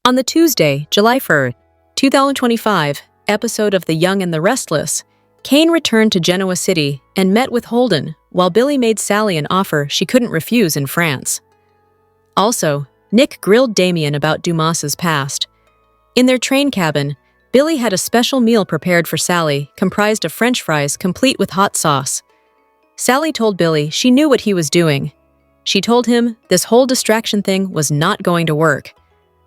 On the Tuesday, July 1st, 2025, episode of The Young and the Restless, Cain returned to Genoa City and met with Holden, while Billy made Sally an offer she couldn't refuse in France. Also, Nick grilled Damien about Dumas's past. In their train cabin, Billy had a special meal prepared for Sally, comprised of French fries complete with hot sauce. Sally told Billy she knew what he was doing. She told him this whole distraction thing was not going to work.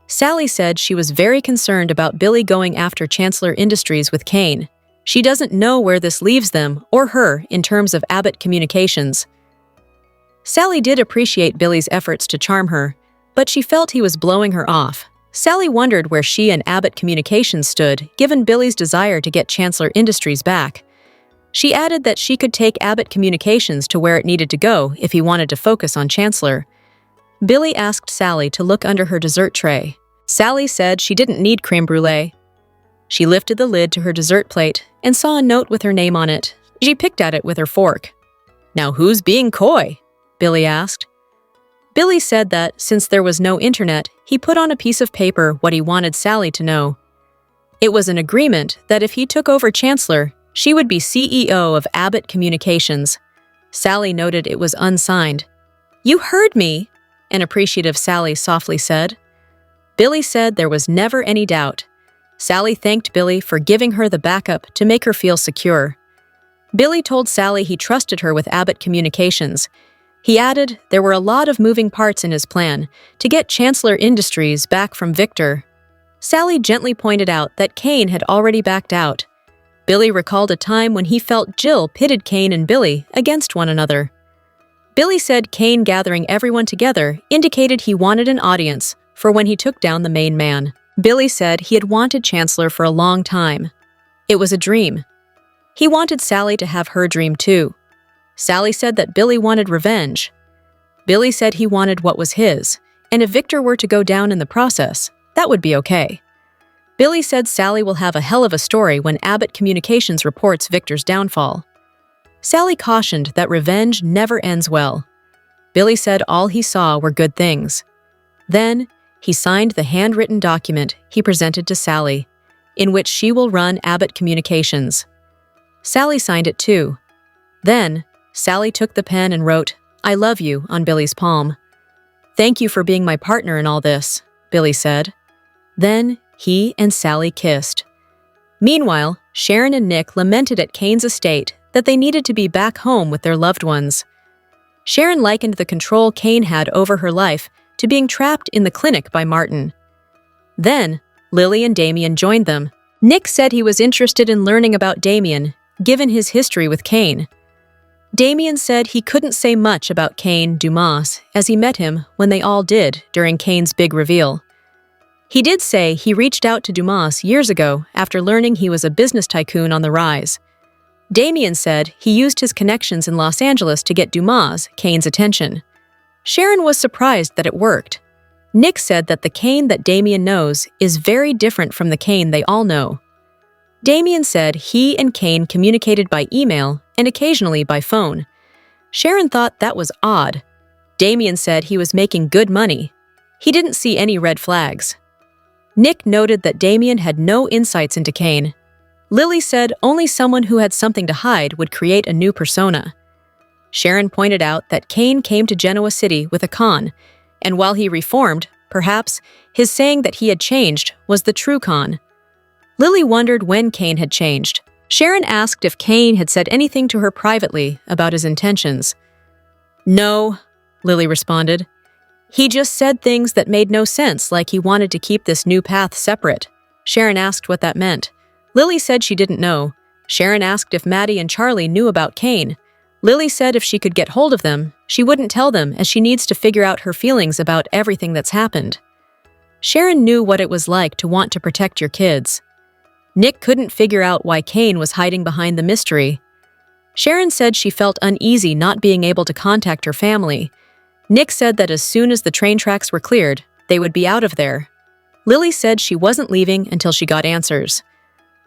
Sally said she was very concerned about Billy going after Chancellor Industries with Cain. She doesn't know where this leaves them or her in terms of Abbott communications. Sally did appreciate Billy's efforts to charm her, but she felt he was blowing her off. Sally wondered where she and Abbott Communications stood, given Billy's desire to get Chancellor Industries back. She added that she could take Abbott Communications to where it needed to go if he wanted to focus on Chancellor. Billy asked Sally to look under her dessert tray. Sally said she didn't need creme brulee. She lifted the lid to her dessert plate and saw a note with her name on it. She picked at it with her fork. "Now who's being coy?" Billy asked. Billy said that, since there was no internet, he put on a piece of paper what he wanted Sally to know. It was an agreement that if he took over Chancellor, she would be CEO of Abbott Communications. Sally noted it was unsigned. "You heard me," an appreciative Sally softly said. Billy said there was never any doubt. Sally thanked Billy for giving her the backup to make her feel secure. Billy told Sally he trusted her with Abbott Communications. He added there were a lot of moving parts in his plan to get Chancellor Industries back from Victor. Sally gently pointed out that Cain had already backed out. Billy recalled a time when he felt Jill pitted Cain and Billy against one another. Billy said Cain gathering everyone together indicated he wanted an audience for when he took down the main man. Billy said he had wanted Chancellor for a long time. It was a dream. He wanted Sally to have her dream too. Sally said that Billy wanted revenge. Billy said he wanted what was his, and if Victor were to go down in the process, that would be okay. Billy said Sally will have a hell of a story when Abbott Communications reports Victor's downfall. Sally cautioned that revenge never ends well. Billy said all he saw were good things. Then, he signed the handwritten document he presented to Sally, in which she will run Abbott Communications. Sally signed it too. Then, Sally took the pen and wrote, "I love you," on Billy's palm. "Thank you for being my partner in all this," Billy said. Then, he and Sally kissed. Meanwhile, Sharon and Nick lamented at Cain's estate that they needed to be back home with their loved ones. Sharon likened the control Cain had over her life to being trapped in the clinic by Martin. Then, Lily and Damien joined them. Nick said he was interested in learning about Damien, given his history with Cain. Damien said he couldn't say much about Cain Dumas as he met him when they all did during Cain's big reveal. He did say he reached out to Dumas years ago after learning he was a business tycoon on the rise. Damien said he used his connections in Los Angeles to get Dumas, Cain's attention. Sharon was surprised that it worked. Nick said that the Cain that Damien knows is very different from the Cain they all know. Damien said he and Cain communicated by email and occasionally by phone. Sharon thought that was odd. Damien said he was making good money. He didn't see any red flags. Nick noted that Damien had no insights into Cain. Lily said only someone who had something to hide would create a new persona. Sharon pointed out that Cain came to Genoa City with a con, and while he reformed, perhaps, his saying that he had changed was the true con. Lily wondered when Cain had changed. Sharon asked if Cain had said anything to her privately about his intentions. "No," Lily responded. "He just said things that made no sense, like he wanted to keep this new path separate." Sharon asked what that meant. Lily said she didn't know. Sharon asked if Maddie and Charlie knew about Cain. Lily said if she could get hold of them, she wouldn't tell them as she needs to figure out her feelings about everything that's happened. Sharon knew what it was like to want to protect your kids. Nick couldn't figure out why Cain was hiding behind the mystery. Sharon said she felt uneasy not being able to contact her family. Nick said that as soon as the train tracks were cleared, they would be out of there. Lily said she wasn't leaving until she got answers.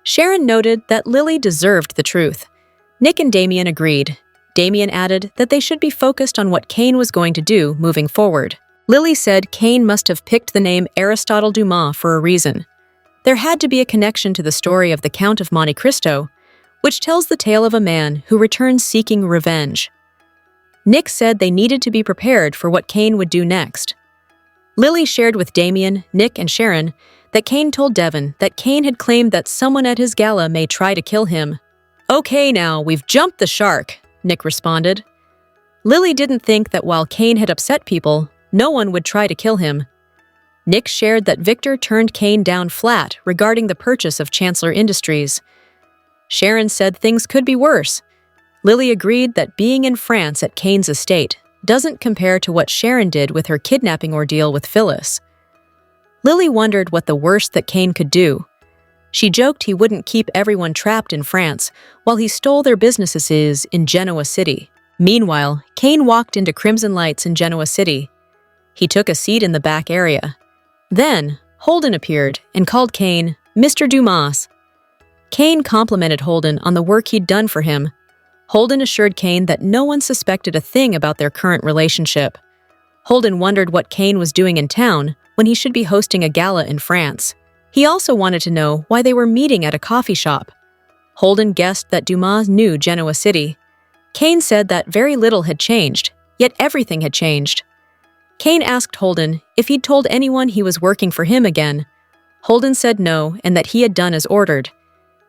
Sharon noted that Lily deserved the truth. Nick and Damien agreed. Damien added that they should be focused on what Cain was going to do moving forward. Lily said Cain must have picked the name Aristotle Dumas for a reason. There had to be a connection to the story of the Count of Monte Cristo, which tells the tale of a man who returns seeking revenge. Nick said they needed to be prepared for what Cain would do next. Lily shared with Damien, Nick, and Sharon that Cain told Devon that Cain had claimed that someone at his gala may try to kill him. "Okay now, we've jumped the shark," Nick responded. Lily didn't think that while Cain had upset people, no one would try to kill him. Nick shared that Victor turned Cain down flat regarding the purchase of Chancellor Industries. Sharon said things could be worse. Lily agreed that being in France at Cain's estate doesn't compare to what Sharon did with her kidnapping ordeal with Phyllis. Lily wondered what the worst that Cain could do. She joked he wouldn't keep everyone trapped in France while he stole their businesses in Genoa City. Meanwhile, Cain walked into Crimson Lights in Genoa City. He took a seat in the back area. Then, Holden appeared and called Cain Mr. Dumas. Cain complimented Holden on the work he'd done for him. Holden assured Cain that no one suspected a thing about their current relationship. Holden wondered what Cain was doing in town when he should be hosting a gala in France. He also wanted to know why they were meeting at a coffee shop. Holden guessed that Dumas knew Genoa City. Cain said that very little had changed, yet everything had changed. Cain asked Holden if he'd told anyone he was working for him again. Holden said no and that he had done as ordered.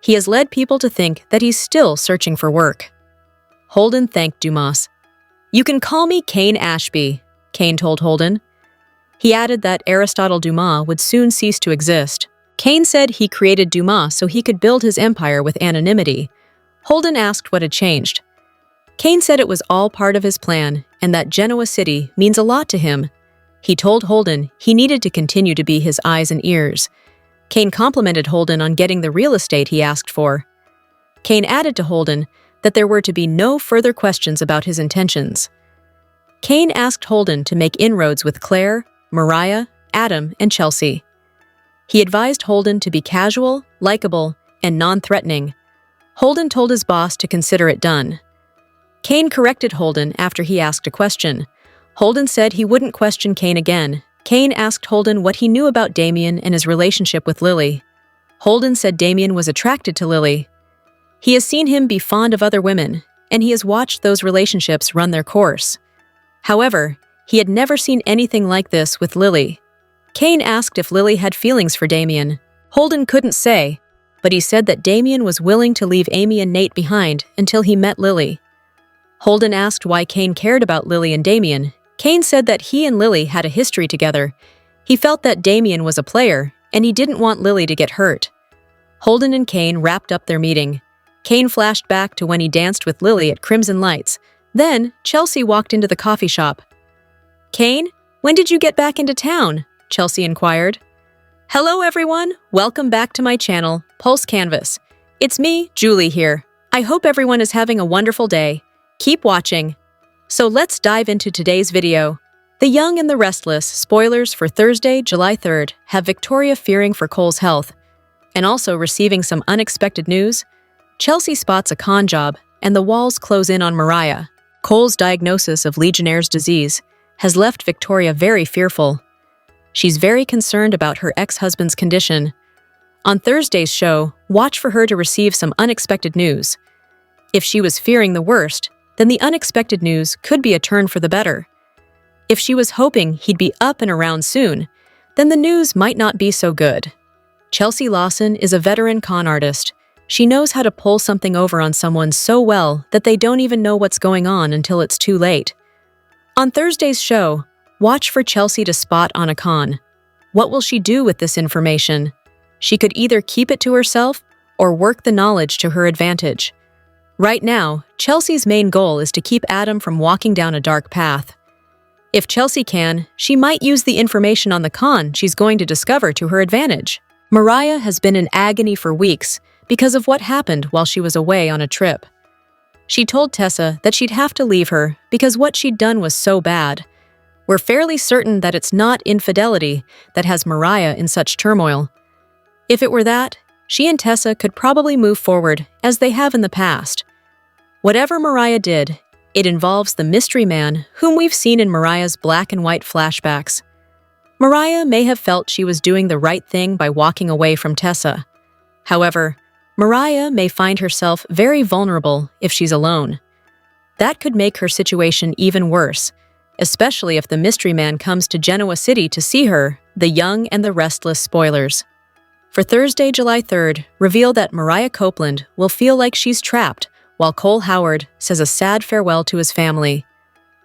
He has led people to think that he's still searching for work. Holden thanked Dumas. "You can call me Cain Ashby," Cain told Holden. He added that Aristotle Dumas would soon cease to exist. Cain said he created Dumas so he could build his empire with anonymity. Holden asked what had changed. Cain said it was all part of his plan and that Genoa City means a lot to him. He told Holden he needed to continue to be his eyes and ears. Cain complimented Holden on getting the real estate he asked for. Cain added to Holden that there were to be no further questions about his intentions. Cain asked Holden to make inroads with Claire, Mariah, Adam, and Chelsea. He advised Holden to be casual, likable, and non-threatening. Holden told his boss to consider it done. Cain corrected Holden after he asked a question. Holden said he wouldn't question Cain again. Cain asked Holden what he knew about Damien and his relationship with Lily. Holden said Damien was attracted to Lily. He has seen him be fond of other women, and he has watched those relationships run their course. However, he had never seen anything like this with Lily. Cain asked if Lily had feelings for Damien. Holden couldn't say, but he said that Damien was willing to leave Amy and Nate behind until he met Lily. Holden asked why Cain cared about Lily and Damien. Cain said that he and Lily had a history together. He felt that Damien was a player, and he didn't want Lily to get hurt. Holden and Cain wrapped up their meeting. Cain flashed back to when he danced with Lily at Crimson Lights. Then, Chelsea walked into the coffee shop. "Cain, when did you get back into town?" Chelsea inquired. "Hello everyone, welcome back to my channel, Pulse Canvas. It's me, Julie here. I hope everyone is having a wonderful day. Keep watching. So let's dive into today's video. The Young and the Restless, spoilers for Thursday, July 3rd, have Victoria fearing for Cole's health. And also receiving some unexpected news. Chelsea spots a con job, and the walls close in on Mariah. Cole's diagnosis of Legionnaire's disease has left Victoria very fearful. She's very concerned about her ex-husband's condition. On Thursday's show, watch for her to receive some unexpected news. If she was fearing the worst, then the unexpected news could be a turn for the better. If she was hoping he'd be up and around soon, then the news might not be so good. Chelsea Lawson is a veteran con artist. She knows how to pull something over on someone so well that they don't even know what's going on until it's too late. On Thursday's show, watch for Chelsea to spot on a con. What will she do with this information? She could either keep it to herself or work the knowledge to her advantage. Right now, Chelsea's main goal is to keep Adam from walking down a dark path. If Chelsea can, she might use the information on the con she's going to discover to her advantage. Mariah has been in agony for weeks because of what happened while she was away on a trip. She told Tessa that she'd have to leave her because what she'd done was so bad. We're fairly certain that it's not infidelity that has Mariah in such turmoil. If it were that, she and Tessa could probably move forward as they have in the past. Whatever Mariah did, It involves the mystery man whom we've seen in Mariah's black and white flashbacks. Mariah may have felt she was doing the right thing by walking away from Tessa. However, Mariah may find herself very vulnerable if she's alone. That could make her situation even worse, especially if the mystery man comes to Genoa City to see her, the young and the restless spoilers. For Thursday, July 3rd, reveal that Mariah Copeland will feel like she's trapped, while Cole Howard says a sad farewell to his family.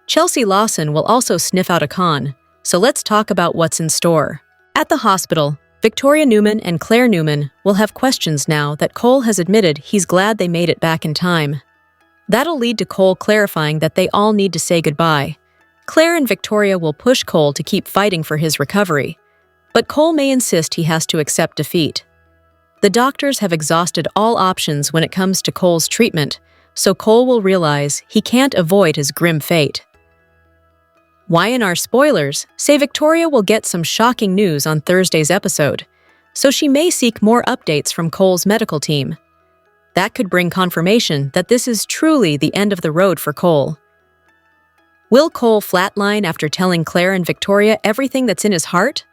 Chelsea Lawson will also sniff out a con, so let's talk about what's in store. At the hospital, Victoria Newman and Claire Newman will have questions now that Cole has admitted he's glad they made it back in time. That'll lead to Cole clarifying that they all need to say goodbye. Claire and Victoria will push Cole to keep fighting for his recovery, but Cole may insist he has to accept defeat. The doctors have exhausted all options when it comes to Cole's treatment, so Cole will realize he can't avoid his grim fate. Y&R spoilers say Victoria will get some shocking news on Thursday's episode, so she may seek more updates from Cole's medical team. That could bring confirmation that this is truly the end of the road for Cole. Will Cole flatline after telling Claire and Victoria everything that's in his heart?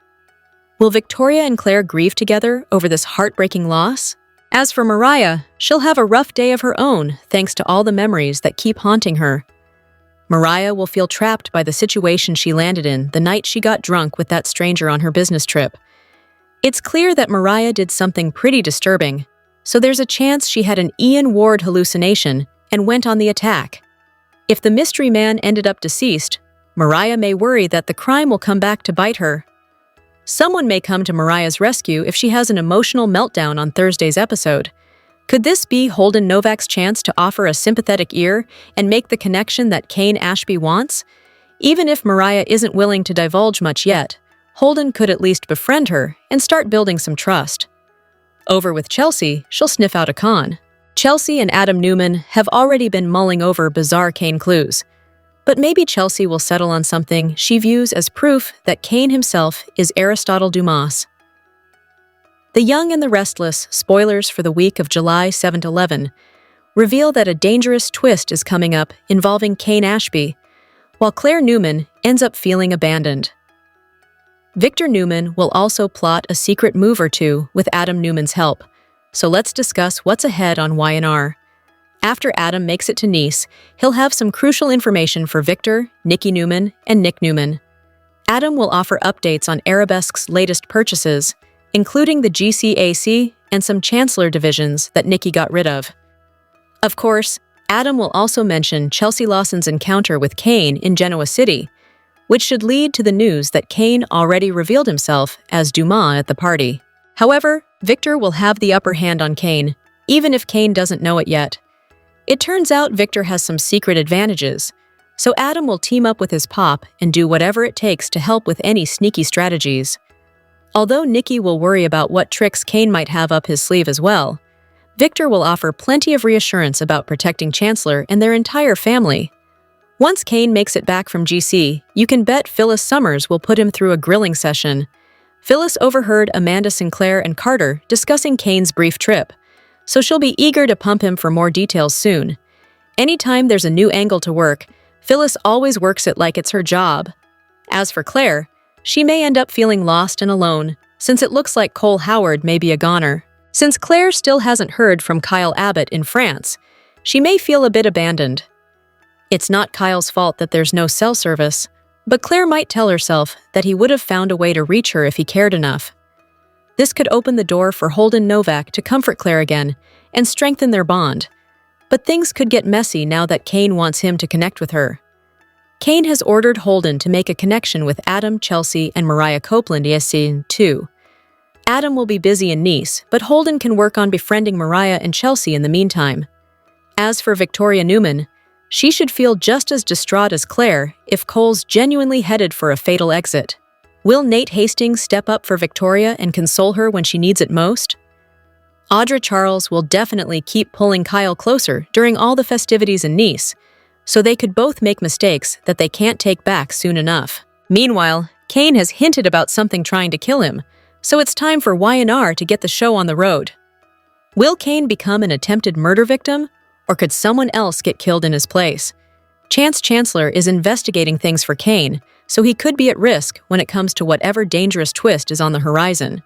Will Victoria and Claire grieve together over this heartbreaking loss? As for Mariah, she'll have a rough day of her own thanks to all the memories that keep haunting her. Mariah will feel trapped by the situation she landed in the night she got drunk with that stranger on her business trip. It's clear that Mariah did something pretty disturbing, so there's a chance she had an Ian Ward hallucination and went on the attack. If the mystery man ended up deceased, Mariah may worry that the crime will come back to bite her. Someone may come to Mariah's rescue if she has an emotional meltdown on Thursday's episode. Could this be Holden Novak's chance to offer a sympathetic ear and make the connection that Cain Ashby wants? Even if Mariah isn't willing to divulge much yet, Holden could at least befriend her and start building some trust. Over with Chelsea, she'll sniff out a con. Chelsea and Adam Newman have already been mulling over bizarre Cain clues. But maybe Chelsea will settle on something she views as proof that Cain himself is Aristotle Dumas. The Young and the Restless spoilers for the week of July 7-11 reveal that a dangerous twist is coming up involving Cain Ashby, while Claire Newman ends up feeling abandoned. Victor Newman will also plot a secret move or two with Adam Newman's help, so let's discuss what's ahead on Y&R. After Adam makes it to Nice, he'll have some crucial information for Victor, Nikki Newman, and Nick Newman. Adam will offer updates on Arabesque's latest purchases, including the GCAC and some Chancellor divisions that Nikki got rid of. Of course, Adam will also mention Chelsea Lawson's encounter with Cain in Genoa City, which should lead to the news that Cain already revealed himself as Dumas at the party. However, Victor will have the upper hand on Cain, even if Cain doesn't know it yet. It turns out Victor has some secret advantages, so Adam will team up with his pop and do whatever it takes to help with any sneaky strategies. Although Nikki will worry about what tricks Cain might have up his sleeve as well, Victor will offer plenty of reassurance about protecting Chancellor and their entire family. Once Cain makes it back from GC, you can bet Phyllis Summers will put him through a grilling session. Phyllis overheard Amanda Sinclair and Carter discussing Cain's brief trip, so she'll be eager to pump him for more details soon. Anytime there's a new angle to work, Phyllis always works it like it's her job. As for Claire, she may end up feeling lost and alone, since it looks like Cole Howard may be a goner. Since Claire still hasn't heard from Kyle Abbott in France, she may feel a bit abandoned. It's not Kyle's fault that there's no cell service, but Claire might tell herself that he would have found a way to reach her if he cared enough. This could open the door for Holden Novak to comfort Claire again and strengthen their bond. But things could get messy now that Cain wants him to connect with her. Cain has ordered Holden to make a connection with Adam, Chelsea, and Mariah Copeland too. Adam will be busy in Nice, but Holden can work on befriending Mariah and Chelsea in the meantime. As for Victoria Newman, she should feel just as distraught as Claire if Cole's genuinely headed for a fatal exit. Will Nate Hastings step up for Victoria and console her when she needs it most? Audra Charles will definitely keep pulling Kyle closer during all the festivities in Nice, so they could both make mistakes that they can't take back soon enough. Meanwhile, Cain has hinted about something trying to kill him, so it's time for Y&R to get the show on the road. Will Cain become an attempted murder victim, or could someone else get killed in his place? Chance Chancellor is investigating things for Cain, so he could be at risk when it comes to whatever dangerous twist is on the horizon.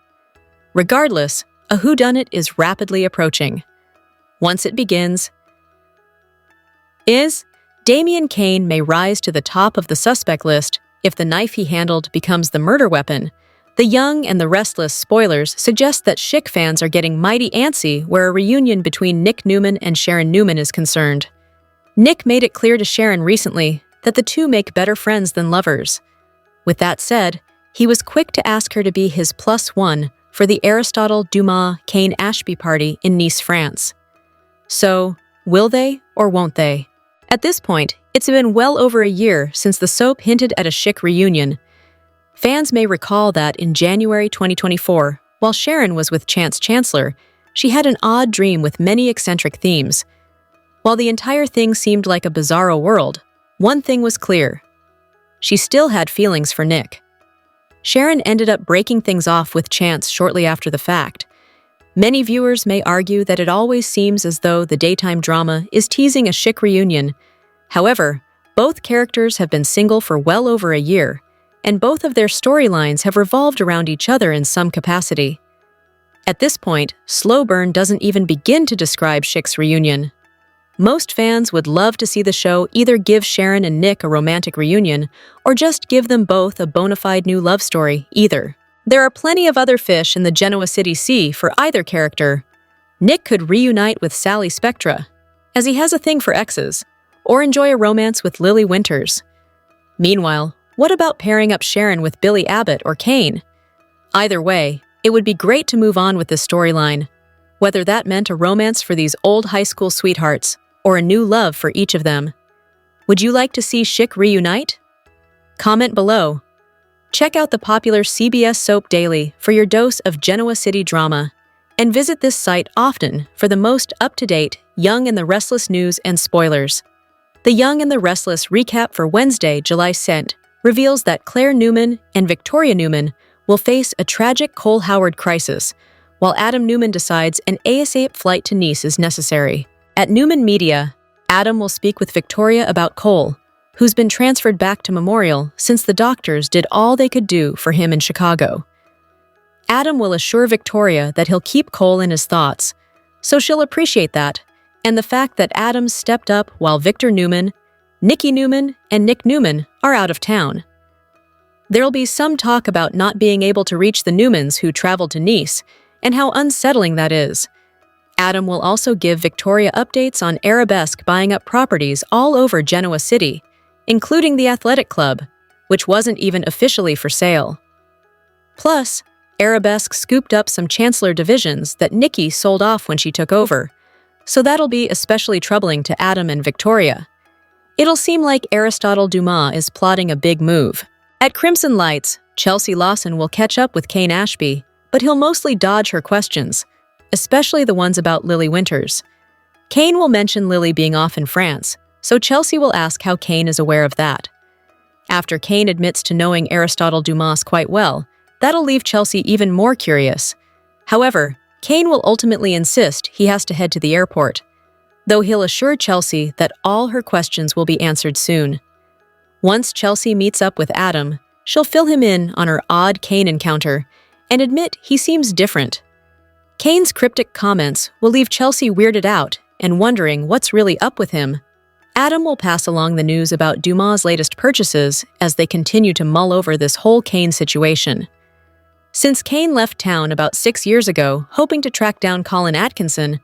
Regardless, a whodunit is rapidly approaching. Once it begins, Damian Cain may rise to the top of the suspect list if the knife he handled becomes the murder weapon. The Young and the Restless spoilers suggest that Shick fans are getting mighty antsy where a reunion between Nick Newman and Sharon Newman is concerned. Nick made it clear to Sharon recently that the two make better friends than lovers. With that said, he was quick to ask her to be his +1 for the Aristotle Dumas Cain Ashby party in Nice, France. So, will they or won't they? At this point, it's been well over a year since the soap hinted at a Shick reunion. Fans may recall that in January 2024, while Sharon was with Chance Chancellor, she had an odd dream with many eccentric themes. While the entire thing seemed like a bizarro world, one thing was clear. She still had feelings for Nick. Sharon ended up breaking things off with Chance shortly after the fact. Many viewers may argue that it always seems as though the daytime drama is teasing a Shick reunion. However, both characters have been single for well over a year, and both of their storylines have revolved around each other in some capacity. At this point, Slow Burn doesn't even begin to describe Shick's reunion. Most fans would love to see the show either give Sharon and Nick a romantic reunion or just give them both a bona fide new love story, either. There are plenty of other fish in the Genoa City Sea for either character. Nick could reunite with Sally Spectra, as he has a thing for exes, or enjoy a romance with Lily Winters. Meanwhile, what about pairing up Sharon with Billy Abbott or Cain? Either way, it would be great to move on with this storyline, whether that meant a romance for these old high school sweethearts or a new love for each of them. Would you like to see Shick reunite? Comment below. Check out the popular CBS Soap Daily for your dose of Genoa City drama, and visit this site often for the most up-to-date Young and the Restless news and spoilers. The Young and the Restless recap for Wednesday, July 2nd, reveals that Claire Newman and Victoria Newman will face a tragic Cole Howard crisis, while Adam Newman decides an ASAP flight to Nice is necessary. At Newman Media, Adam will speak with Victoria about Cole, who's been transferred back to Memorial since the doctors did all they could do for him in Chicago. Adam will assure Victoria that he'll keep Cole in his thoughts, so she'll appreciate that, and the fact that Adam stepped up while Victor Newman, Nikki Newman, and Nick Newman are out of town. There'll be some talk about not being able to reach the Newmans who traveled to Nice, and how unsettling that is. Adam will also give Victoria updates on Arabesque buying up properties all over Genoa City, including the athletic club, which wasn't even officially for sale. Plus, Arabesque scooped up some Chancellor divisions that Nikki sold off when she took over, so that'll be especially troubling to Adam and Victoria. It'll seem like Aristotle Dumas is plotting a big move. At Crimson Lights, Chelsea Lawson will catch up with Cain Ashby, but he'll mostly dodge her questions, especially the ones about Lily Winters. Cain will mention Lily being off in France, so Chelsea will ask how Cain is aware of that. After Cain admits to knowing Aristotle Dumas quite well, that'll leave Chelsea even more curious. However, Cain will ultimately insist he has to head to the airport, though he'll assure Chelsea that all her questions will be answered soon. Once Chelsea meets up with Adam, she'll fill him in on her odd Cain encounter and admit he seems different. Cain's cryptic comments will leave Chelsea weirded out and wondering what's really up with him. Adam will pass along the news about Dumas' latest purchases as they continue to mull over this whole Cain situation. Since Cain left town about 6 years ago, hoping to track down Colin Atkinson,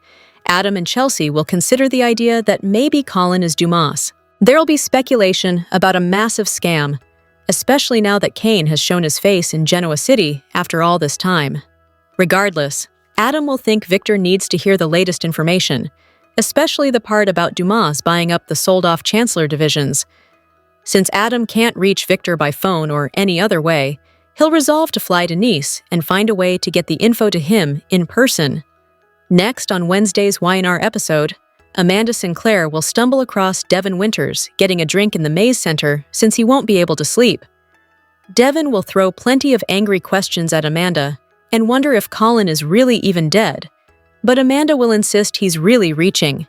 Adam and Chelsea will consider the idea that maybe Colin is Dumas. There'll be speculation about a massive scam, especially now that Cain has shown his face in Genoa City after all this time. Regardless, Adam will think Victor needs to hear the latest information, especially the part about Dumas buying up the sold-off Chancellor divisions. Since Adam can't reach Victor by phone or any other way, he'll resolve to fly to Nice and find a way to get the info to him in person. Next on Wednesday's Y&R episode, Amanda Sinclair will stumble across Devin Winters getting a drink in the Maze Center since he won't be able to sleep. Devin will throw plenty of angry questions at Amanda and wonder if Colin is really even dead, but Amanda will insist he's really reaching.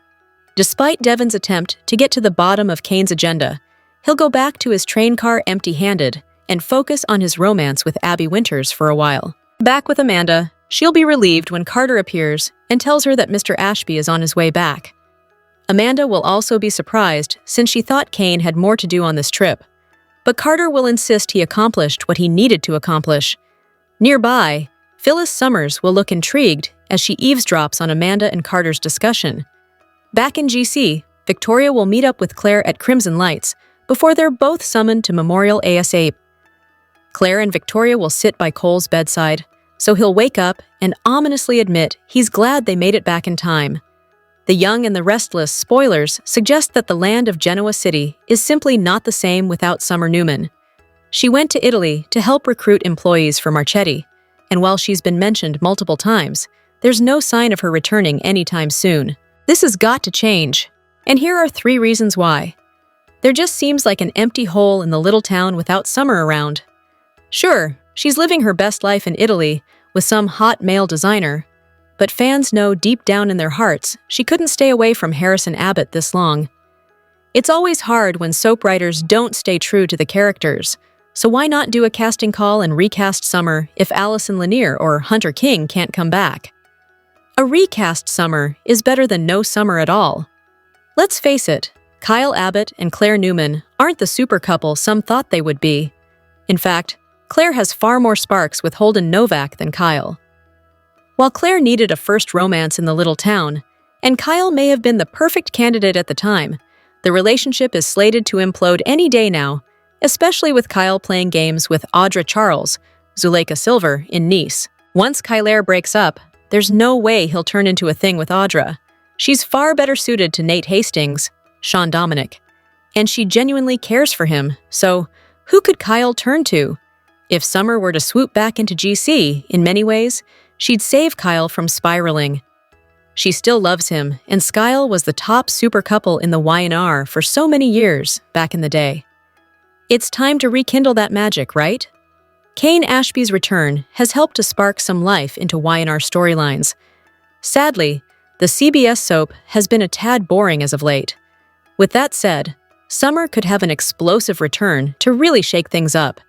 Despite Devon's attempt to get to the bottom of Cain's agenda, he'll go back to his train car empty-handed and focus on his romance with Abby Winters for a while. Back with Amanda, she'll be relieved when Carter appears and tells her that Mr. Ashby is on his way back. Amanda will also be surprised since she thought Cain had more to do on this trip, but Carter will insist he accomplished what he needed to accomplish. Nearby, Phyllis Summers will look intrigued as she eavesdrops on Amanda and Carter's discussion. Back in GC, Victoria will meet up with Claire at Crimson Lights before they're both summoned to Memorial ASAP. Claire and Victoria will sit by Cole's bedside, so he'll wake up and ominously admit he's glad they made it back in time. The Young and the Restless spoilers suggest that the land of Genoa City is simply not the same without Summer Newman. She went to Italy to help recruit employees for Marchetti, and while she's been mentioned multiple times, there's no sign of her returning anytime soon. This has got to change, and here are 3 reasons why. There just seems like an empty hole in the little town without Summer around. Sure, she's living her best life in Italy with some hot male designer, but fans know deep down in their hearts she couldn't stay away from Harrison Abbott this long. It's always hard when soap writers don't stay true to the characters, so why not do a casting call and recast Summer if Allison Lanier or Hunter King can't come back? A recast Summer is better than no Summer at all. Let's face it, Kyle Abbott and Claire Newman aren't the super couple some thought they would be. In fact, Claire has far more sparks with Holden Novak than Kyle. While Claire needed a first romance in the little town, and Kyle may have been the perfect candidate at the time, the relationship is slated to implode any day now, especially with Kyle playing games with Audra Charles, Zuleika Silver, in Nice. Once Kyler breaks up, there's no way he'll turn into a thing with Audra. She's far better suited to Nate Hastings, Sean Dominic, and she genuinely cares for him, so who could Kyle turn to? If Summer were to swoop back into GC, in many ways, she'd save Kyle from spiraling. She still loves him, and Skyle was the top super couple in the Y&R for so many years back in the day. It's time to rekindle that magic, right? Cain Ashby's return has helped to spark some life into Y&R storylines. Sadly, the CBS soap has been a tad boring as of late. With that said, Summer could have an explosive return to really shake things up.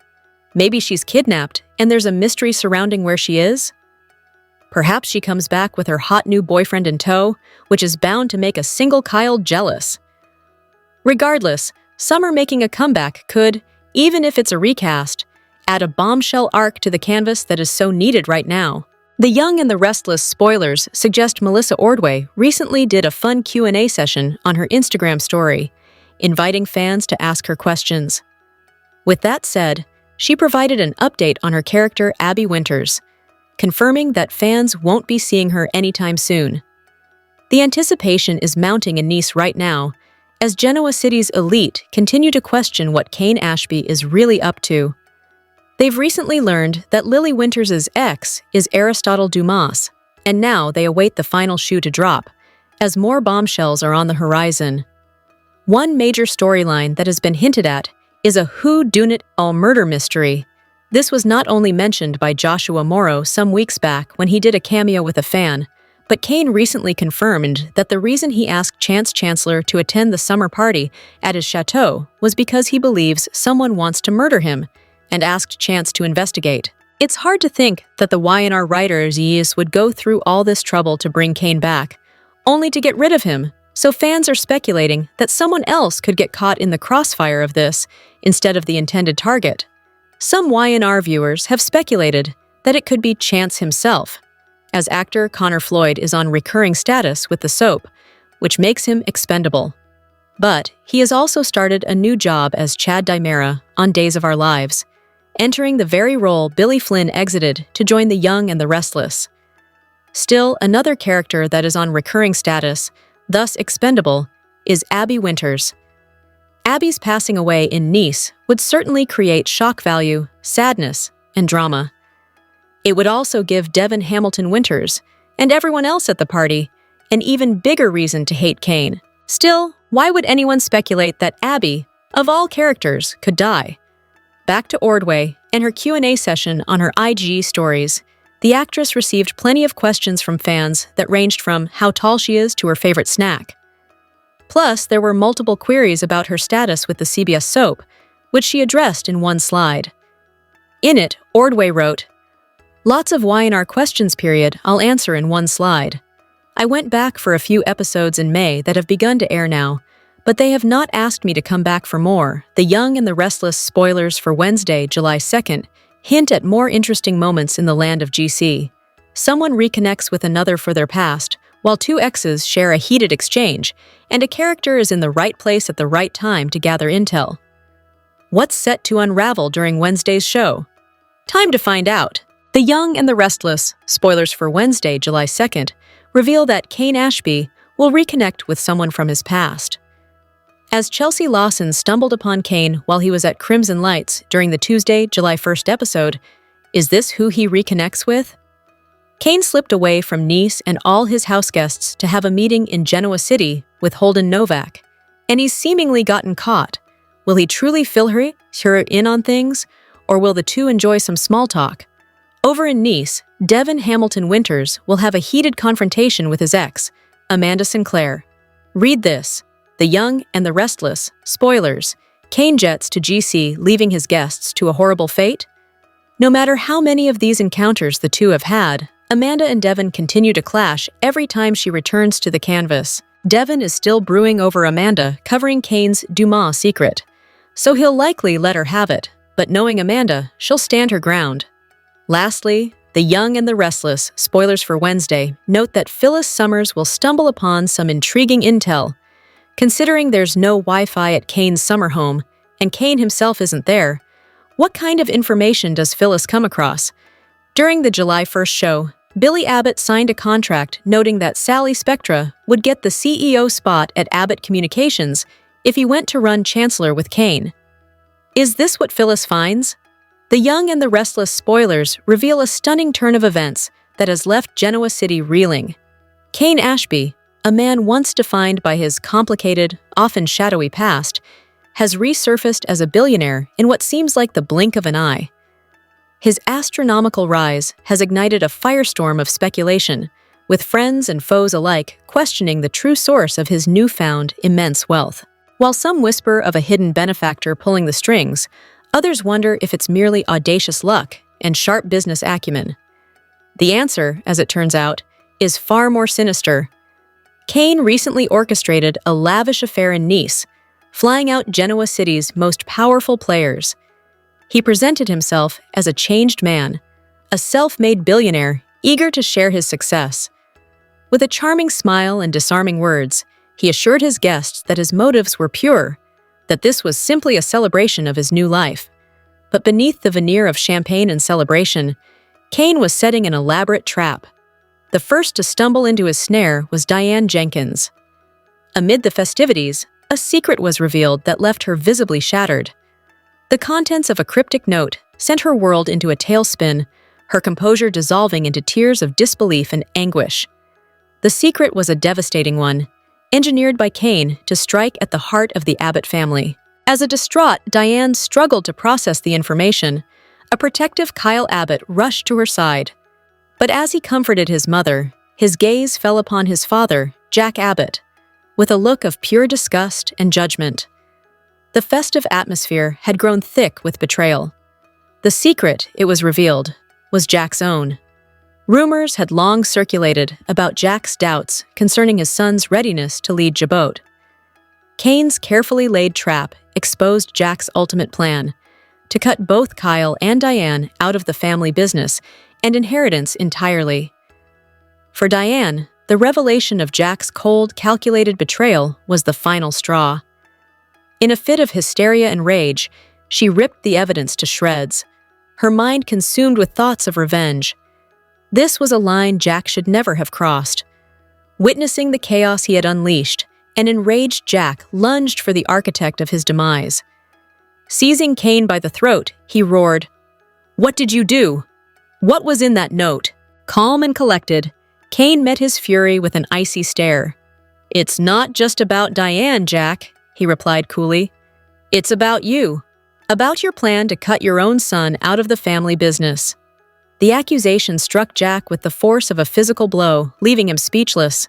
Maybe she's kidnapped and there's a mystery surrounding where she is? Perhaps she comes back with her hot new boyfriend in tow, which is bound to make a single Kyle jealous. Regardless, Summer making a comeback could, even if it's a recast, add a bombshell arc to the canvas that is so needed right now. The Young and the Restless spoilers suggest Melissa Ordway recently did a fun Q&A session on her Instagram story, inviting fans to ask her questions. With that said, she provided an update on her character Abby Winters, confirming that fans won't be seeing her anytime soon. The anticipation is mounting in Nice right now, as Genoa City's elite continue to question what Cain Ashby is really up to. They've recently learned that Lily Winters' ex is Aristotle Dumas, and now they await the final shoe to drop, as more bombshells are on the horizon. One major storyline that has been hinted at is a who-done-it-all murder mystery. This was not only mentioned by Joshua Morrow some weeks back when he did a cameo with a fan, but Cain recently confirmed that the reason he asked Chance Chancellor to attend the summer party at his chateau was because he believes someone wants to murder him, and asked Chance to investigate. It's hard to think that the Y&R writers would go through all this trouble to bring Cain back, only to get rid of him, so fans are speculating that someone else could get caught in the crossfire of this instead of the intended target. Some Y&R viewers have speculated that it could be Chance himself, as actor Connor Floyd is on recurring status with the soap, which makes him expendable. But he has also started a new job as Chad Dimera on Days of Our Lives, entering the very role Billy Flynn exited to join the Young and the Restless. Still, another character that is on recurring status, thus expendable, is Abby Winters. Abby's passing away in Nice would certainly create shock value, sadness, and drama. It would also give Devon Hamilton Winters, and everyone else at the party, an even bigger reason to hate Cain. Still, why would anyone speculate that Abby, of all characters, could die? Back to Ordway and her Q&A session on her IG stories, the actress received plenty of questions from fans that ranged from how tall she is to her favorite snack. Plus, there were multiple queries about her status with the CBS soap, which she addressed in one slide. In it, Ordway wrote, "Lots of why in our questions period I'll answer in one slide. I went back for a few episodes in May that have begun to air now, but they have not asked me to come back for more. The Young and the Restless spoilers for Wednesday, July 2nd, hint at more interesting moments in the land of GC. Someone reconnects with another for their past, while two exes share a heated exchange, and a character is in the right place at the right time to gather intel. What's set to unravel during Wednesday's show? Time to find out. The Young and the Restless, spoilers for Wednesday, July 2nd, reveal that Cain Ashby will reconnect with someone from his past. As Chelsea Lawson stumbled upon Cain while he was at Crimson Lights during the Tuesday, July 1st episode, is this who he reconnects with? Cain slipped away from Nice and all his house guests to have a meeting in Genoa City with Holden Novak, and he's seemingly gotten caught. Will he truly fill her in on things, or will the two enjoy some small talk? Over in Nice, Devin Hamilton Winters will have a heated confrontation with his ex, Amanda Sinclair. Read this. The Young and the Restless, spoilers. Cain jets to GC, leaving his guests to a horrible fate? No matter how many of these encounters the two have had, Amanda and Devin continue to clash every time she returns to the canvas. Devin is still brewing over Amanda covering Cain's Dumas secret, so he'll likely let her have it, but knowing Amanda, she'll stand her ground. Lastly, The Young and the Restless, spoilers for Wednesday, note that Phyllis Summers will stumble upon some intriguing intel. Considering there's no Wi-Fi at Cain's summer home, and Cain himself isn't there, what kind of information does Phyllis come across? During the July 1st show, Billy Abbott signed a contract noting that Sally Spectra would get the CEO spot at Abbott Communications if he went to run Chancellor with Cain. Is this what Phyllis finds? The Young and the Restless spoilers reveal a stunning turn of events that has left Genoa City reeling. Cain Ashby, a man once defined by his complicated, often shadowy past, has resurfaced as a billionaire in what seems like the blink of an eye. His astronomical rise has ignited a firestorm of speculation, with friends and foes alike questioning the true source of his newfound immense wealth. While some whisper of a hidden benefactor pulling the strings, others wonder if it's merely audacious luck and sharp business acumen. The answer, as it turns out, is far more sinister. Cain recently orchestrated a lavish affair in Nice, flying out Genoa City's most powerful players. He presented himself as a changed man, a self-made billionaire eager to share his success. With a charming smile and disarming words, he assured his guests that his motives were pure, that this was simply a celebration of his new life. But beneath the veneer of champagne and celebration, Cain was setting an elaborate trap. The first to stumble into his snare was Diane Jenkins. Amid the festivities, a secret was revealed that left her visibly shattered. The contents of a cryptic note sent her world into a tailspin, her composure dissolving into tears of disbelief and anguish. The secret was a devastating one, engineered by Cain to strike at the heart of the Abbott family. As a distraught Diane struggled to process the information, a protective Kyle Abbott rushed to her side. But as he comforted his mother, his gaze fell upon his father, Jack Abbott, with a look of pure disgust and judgment. The festive atmosphere had grown thick with betrayal. The secret, it was revealed, was Jack's own. Rumors had long circulated about Jack's doubts concerning his son's readiness to lead Jabot. Cain's carefully laid trap exposed Jack's ultimate plan, to cut both Kyle and Diane out of the family business and inheritance entirely. For Diane, the revelation of Jack's cold, calculated betrayal was the final straw. In a fit of hysteria and rage, she ripped the evidence to shreds, her mind consumed with thoughts of revenge. This was a line Jack should never have crossed. Witnessing the chaos he had unleashed, an enraged Jack lunged for the architect of his demise. Seizing Cain by the throat, he roared, "What did you do? What was in that note?" Calm and collected, Cain met his fury with an icy stare. "It's not just about Diane, Jack," he replied coolly. "It's about you. About your plan to cut your own son out of the family business." The accusation struck Jack with the force of a physical blow, leaving him speechless.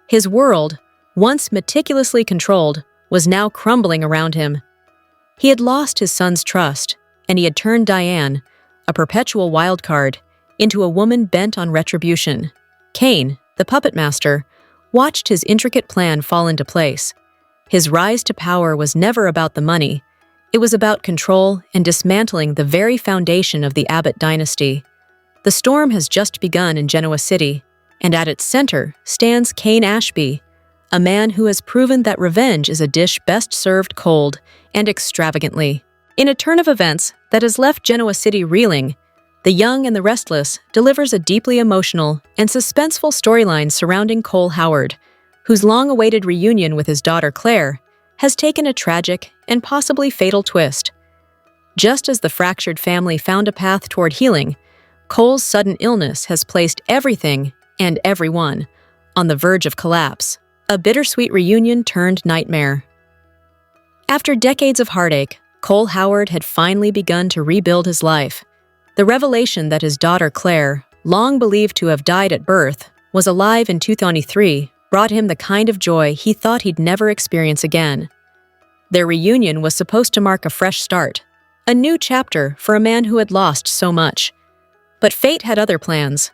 His world, once meticulously controlled, was now crumbling around him. He had lost his son's trust, and he had turned Diane, a perpetual wild card, into a woman bent on retribution. Cain, the puppet master, watched his intricate plan fall into place. His rise to power was never about the money. It was about control and dismantling the very foundation of the Abbott dynasty. The storm has just begun in Genoa City, and at its center stands Cain Ashby, a man who has proven that revenge is a dish best served cold and extravagantly. In a turn of events that has left Genoa City reeling, The Young and the Restless delivers a deeply emotional and suspenseful storyline surrounding Cole Howard, whose long-awaited reunion with his daughter Claire has taken a tragic and possibly fatal twist. Just as the fractured family found a path toward healing, Cole's sudden illness has placed everything and everyone on the verge of collapse. A bittersweet reunion turned nightmare. After decades of heartache, Cole Howard had finally begun to rebuild his life. The revelation that his daughter Claire, long believed to have died at birth, was alive in 2023 brought him the kind of joy he thought he'd never experience again. Their reunion was supposed to mark a fresh start, a new chapter for a man who had lost so much. But fate had other plans.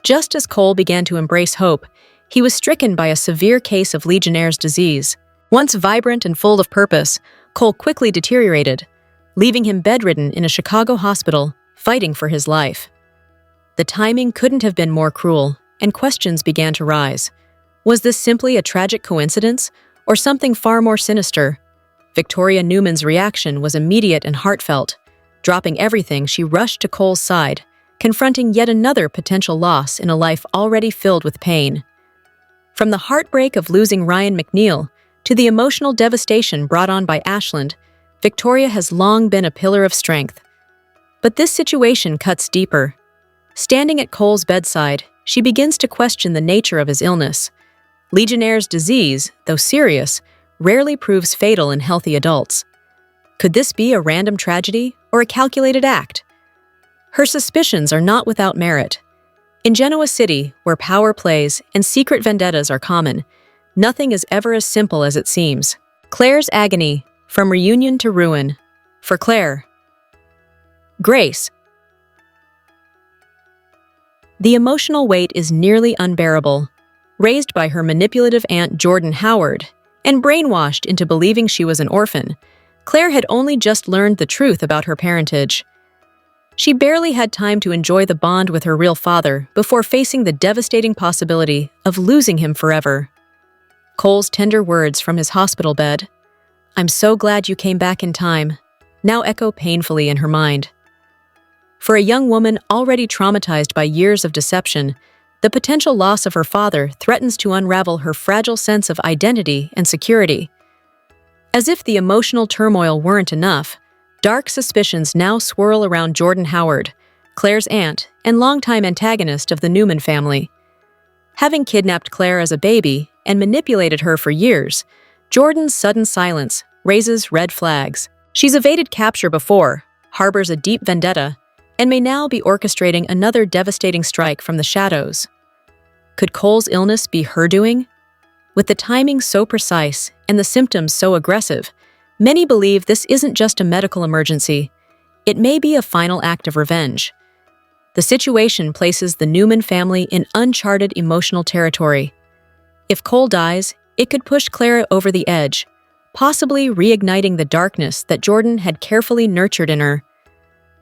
Just as Cole began to embrace hope, he was stricken by a severe case of Legionnaire's disease. Once vibrant and full of purpose, Cole quickly deteriorated, leaving him bedridden in a Chicago hospital, fighting for his life. The timing couldn't have been more cruel, and questions began to rise. Was this simply a tragic coincidence, or something far more sinister? Victoria Newman's reaction was immediate and heartfelt. Dropping everything, she rushed to Cole's side, confronting yet another potential loss in a life already filled with pain. From the heartbreak of losing Ryan McNeil to the emotional devastation brought on by Ashland, Victoria has long been a pillar of strength. But this situation cuts deeper. Standing at Cole's bedside, she begins to question the nature of his illness. Legionnaire's disease, though serious, rarely proves fatal in healthy adults. Could this be a random tragedy or a calculated act? Her suspicions are not without merit. In Genoa City, where power plays and secret vendettas are common, nothing is ever as simple as it seems. Claire's agony, from reunion to ruin. For Claire. Grace. The emotional weight is nearly unbearable. Raised by her manipulative aunt Jordan Howard and brainwashed into believing she was an orphan, Claire had only just learned the truth about her parentage. She barely had time to enjoy the bond with her real father before facing the devastating possibility of losing him forever. Cole's tender words from his hospital bed, "I'm so glad you came back in time," now echo painfully in her mind. For a young woman already traumatized by years of deception, the potential loss of her father threatens to unravel her fragile sense of identity and security. As if the emotional turmoil weren't enough, dark suspicions now swirl around Jordan Howard, Claire's aunt and longtime antagonist of the Newman family. Having kidnapped Claire as a baby and manipulated her for years, Jordan's sudden silence raises red flags. She's evaded capture before, harbors a deep vendetta, and may now be orchestrating another devastating strike from the shadows. Could Cole's illness be her doing? With the timing so precise and the symptoms so aggressive, many believe this isn't just a medical emergency. It may be a final act of revenge. The situation places the Newman family in uncharted emotional territory. If Cole dies, it could push Claire over the edge, possibly reigniting the darkness that Jordan had carefully nurtured in her.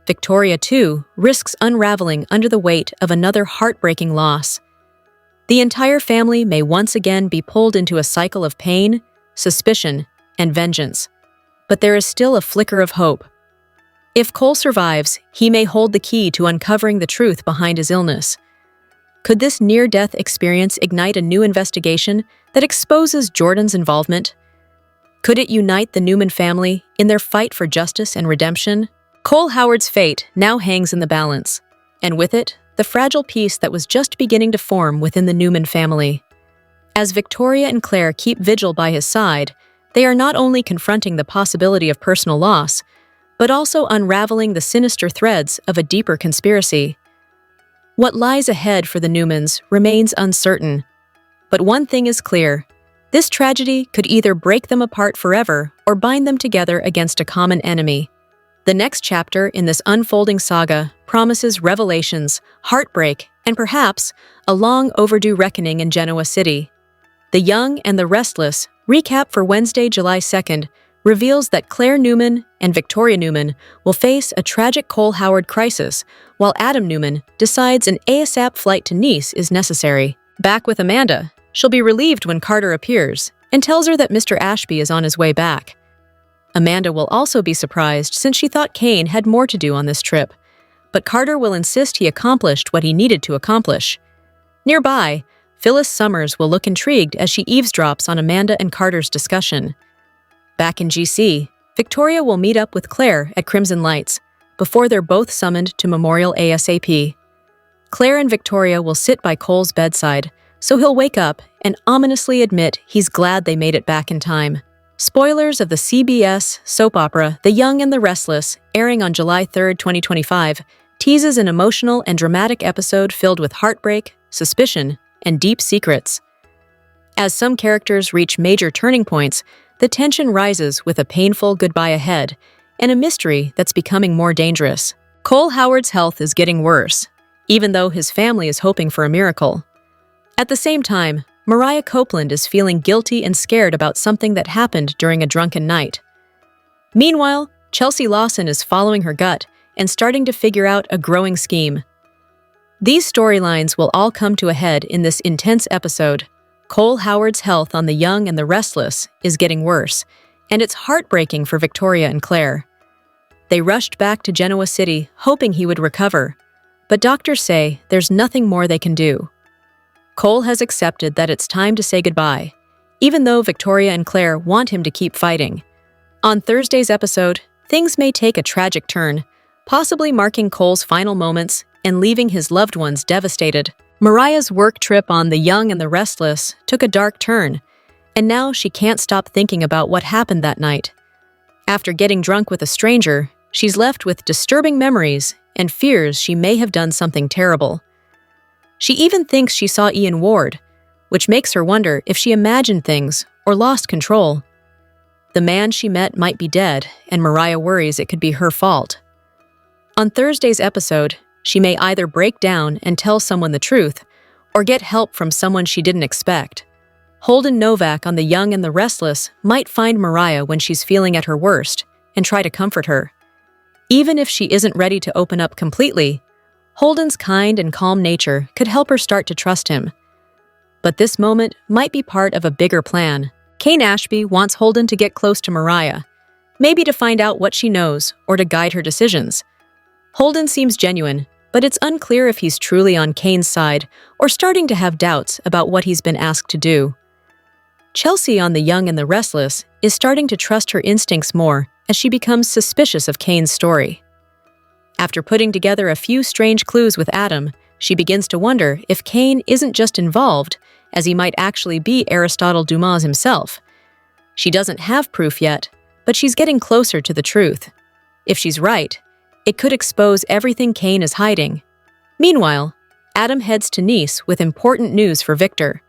Victoria, too, risks unraveling under the weight of another heartbreaking loss. The entire family may once again be pulled into a cycle of pain, suspicion, and vengeance. But there is still a flicker of hope. If Cole survives, he may hold the key to uncovering the truth behind his illness. Could this near-death experience ignite a new investigation that exposes Jordan's involvement? Could it unite the Newman family in their fight for justice and redemption? Cole Howard's fate now hangs in the balance, and with it, the fragile peace that was just beginning to form within the Newman family. As Victoria and Claire keep vigil by his side, they are not only confronting the possibility of personal loss, but also unraveling the sinister threads of a deeper conspiracy. What lies ahead for the Newmans remains uncertain. But one thing is clear: This tragedy could either break them apart forever or bind them together against a common enemy. The next chapter in this unfolding saga promises revelations, heartbreak, and perhaps a long overdue reckoning in Genoa City. The Young and the Restless recap for Wednesday, July 2nd, reveals that Claire Newman and Victoria Newman will face a tragic Cole Howard crisis, while Adam Newman decides an ASAP flight to Nice is necessary. Back with Amanda, she'll be relieved when Carter appears and tells her that Mr. Ashby is on his way back. Amanda will also be surprised since she thought Cain had more to do on this trip, but Carter will insist he accomplished what he needed to accomplish. Nearby, Phyllis Summers will look intrigued as she eavesdrops on Amanda and Carter's discussion. Back in GC, Victoria will meet up with Claire at Crimson Lights before they're both summoned to Memorial ASAP. Claire and Victoria will sit by Cole's bedside, so he'll wake up and ominously admit he's glad they made it back in time. Spoilers of the CBS soap opera The Young and the Restless, airing on July 3, 2025, teases an emotional and dramatic episode filled with heartbreak, suspicion, and deep secrets. As some characters reach major turning points, the tension rises with a painful goodbye ahead and a mystery that's becoming more dangerous. Cole Howard's health is getting worse, even though his family is hoping for a miracle. At the same time, Mariah Copeland is feeling guilty and scared about something that happened during a drunken night. Meanwhile, Chelsea Lawson is following her gut and starting to figure out a growing scheme. These storylines will all come to a head in this intense episode. Cole Howard's health on The Young and the Restless is getting worse, and it's heartbreaking for Victoria and Claire. They rushed back to Genoa City hoping he would recover, but doctors say there's nothing more they can do. Cole has accepted that it's time to say goodbye, even though Victoria and Claire want him to keep fighting. On Thursday's episode, things may take a tragic turn, possibly marking Cole's final moments and leaving his loved ones devastated. Mariah's work trip on The Young and the Restless took a dark turn, and now she can't stop thinking about what happened that night. After getting drunk with a stranger, she's left with disturbing memories and fears she may have done something terrible. She even thinks she saw Ian Ward, which makes her wonder if she imagined things or lost control. The man she met might be dead, and Mariah worries it could be her fault. On Thursday's episode, she may either break down and tell someone the truth, or get help from someone she didn't expect. Holden Novak on The Young and the Restless might find Mariah when she's feeling at her worst and try to comfort her. Even if she isn't ready to open up completely, Holden's kind and calm nature could help her start to trust him. But this moment might be part of a bigger plan. Cain Ashby wants Holden to get close to Mariah, maybe to find out what she knows or to guide her decisions. Holden seems genuine, but it's unclear if he's truly on Cain's side or starting to have doubts about what he's been asked to do. Chelsea on The Young and the Restless is starting to trust her instincts more as she becomes suspicious of Cain's story. After putting together a few strange clues with Adam, she begins to wonder if Cain isn't just involved, as he might actually be Aristotle Dumas himself. She doesn't have proof yet, but she's getting closer to the truth. If she's right, it could expose everything Cain is hiding. Meanwhile, Adam heads to Nice with important news for Victor,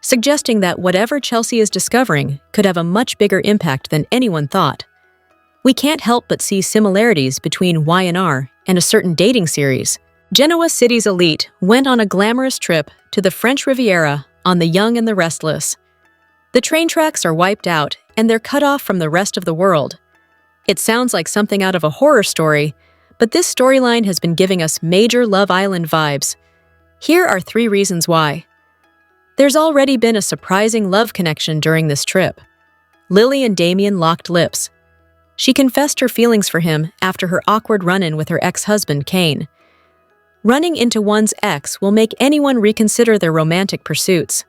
suggesting that whatever Chelsea is discovering could have a much bigger impact than anyone thought. We can't help but see similarities between Y&R and a certain dating series. Genoa City's elite went on a glamorous trip to the French Riviera on The Young and the Restless. The train tracks are wiped out and they're cut off from the rest of the world. It sounds like something out of a horror story, but this storyline has been giving us major Love Island vibes. Here are 3 reasons why. There's already been a surprising love connection during this trip. Lily and Damien locked lips. She confessed her feelings for him after her awkward run-in with her ex-husband, Cain. Running into one's ex will make anyone reconsider their romantic pursuits.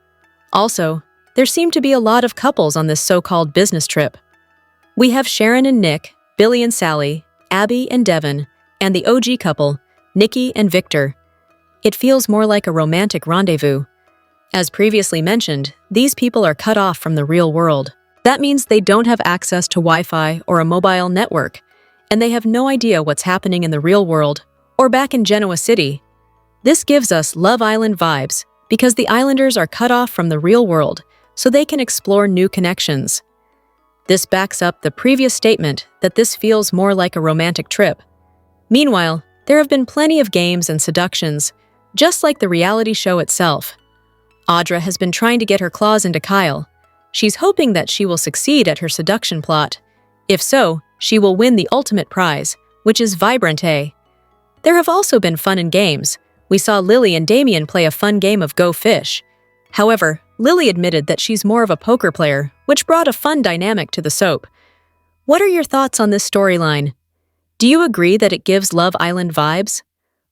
Also, there seem to be a lot of couples on this so-called business trip. We have Sharon and Nick, Billy and Sally, Abby and Devin, and the OG couple, Nikki and Victor. It feels more like a romantic rendezvous. As previously mentioned, these people are cut off from the real world. That means they don't have access to Wi-Fi or a mobile network, and they have no idea what's happening in the real world or back in Genoa City. This gives us Love Island vibes because the islanders are cut off from the real world, so they can explore new connections. This backs up the previous statement that this feels more like a romantic trip. Meanwhile, there have been plenty of games and seductions, just like the reality show itself. Audra has been trying to get her claws into Kyle. She's hoping that she will succeed at her seduction plot. If so, she will win the ultimate prize, which is Vibrante. There have also been fun and games. We saw Lily and Damien play a fun game of Go Fish. However, Lily admitted that she's more of a poker player, which brought a fun dynamic to the soap. What are your thoughts on this storyline? Do you agree that it gives Love Island vibes?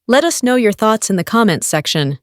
Let us know your thoughts in the comments section.